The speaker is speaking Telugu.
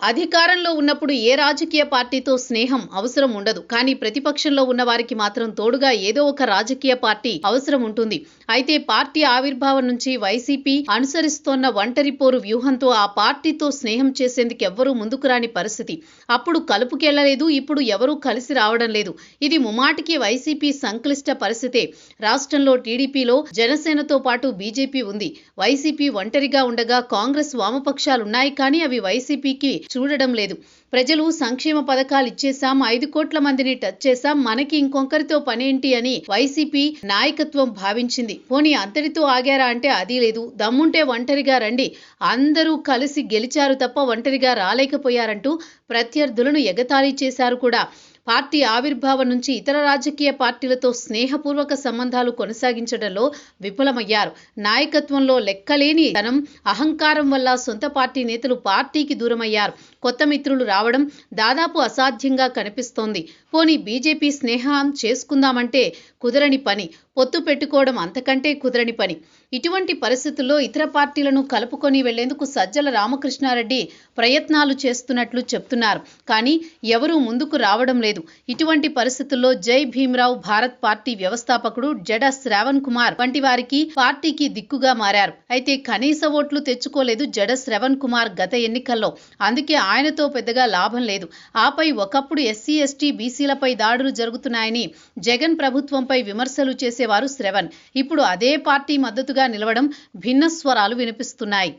అధికారంలో ఉన్నప్పుడు ఏ రాజకీయ పార్టీతో స్నేహం అవసరం ఉండదు. కానీ ప్రతిపక్షంలో ఉన్న వారికి మాత్రం తోడుగా ఏదో ఒక రాజకీయ పార్టీ అవసరం ఉంటుంది. అయితే పార్టీ ఆవిర్భావం నుంచి వైసీపీ అనుసరిస్తోన్న ఒంటరి పోరు వ్యూహంతో ఆ పార్టీతో స్నేహం చేసేందుకు ఎవ్వరూ ముందుకు రాని పరిస్థితి. అప్పుడు కలుపుకెళ్లలేదు, ఇప్పుడు ఎవరూ కలిసి రావడం లేదు. ఇది ముమ్మాటికి వైసీపీ సంక్లిష్ట పరిస్థితే. రాష్ట్రంలో టీడీపీలో జనసేనతో పాటు బీజేపీ ఉంది. వైసీపీ ఒంటరిగా ఉండగా కాంగ్రెస్ వామపక్షాలున్నాయి, కానీ అవి వైసీపీకి చూడడం లేదు. ప్రజలు సంక్షేమ పథకాలు ఇచ్చేశాం, 5 కోట్ల మందిని టచ్ చేశాం, మనకి ఇంకొకరితో పనేంటి అని వైసీపీ నాయకత్వం భావించింది. పోనీ అంతటితో ఆగారా అంటే అది లేదు. దమ్ముంటే ఒంటరిగా రండి, అందరూ కలిసి గెలిచారు తప్ప ఒంటరిగా రాలేకపోయారంటూ ప్రత్యర్థులను ఎగతాళి చేశారు కూడా. పార్టీ ఆవిర్భావం నుంచి ఇతర రాజకీయ పార్టీలతో స్నేహపూర్వక సంబంధాలు కొనసాగించడంలో విఫలమయ్యారు. నాయకత్వంలో లెక్కలేని ధనం, అహంకారం వల్ల సొంత పార్టీ నేతలు పార్టీకి దూరమయ్యారు. కొత్త మిత్రులు రావడం దాదాపు అసాధ్యంగా కనిపిస్తోంది. పోనీ బీజేపీ స్నేహం చేసుకుందామంటే కుదరని పని, పొత్తు పెట్టుకోవడం అంతకంటే కుదరని పని. ఇటువంటి పరిస్థితుల్లో ఇతర పార్టీలను కలుపుకొని వెళ్లేందుకు సజ్జల రామకృష్ణారెడ్డి ప్రయత్నాలు చేస్తున్నట్లు చెప్తున్నారు. కానీ ఎవరూ ముందుకు రావడం లేదు. ఇటువంటి పరిస్థితుల్లో జై భీమ్రావ్ భారత్ పార్టీ వ్యవస్థాపకుడు జడ శ్రావణ్ కుమార్ వంటి వారికి పార్టీకి దిక్కుగా మారారు. అయితే కనీస ఓట్లు తెచ్చుకోలేదు జడ శ్రవణ్ కుమార్ గత ఎన్నికల్లో. అందుకే ఆయనతో పెద్దగా లాభం లేదు. ఆపై ఒకప్పుడు ఎస్సీ ఎస్టీ బీసీలపై దాడులు జరుగుతున్నాయని జగన్ ప్రభుత్వంపై విమర్శలు చేసేవారు శ్రవణ్. ఇప్పుడు అదే పార్టీ మద్దతుగా నిలవడం భిన్న స్వరాలు వినిపిస్తున్నాయి.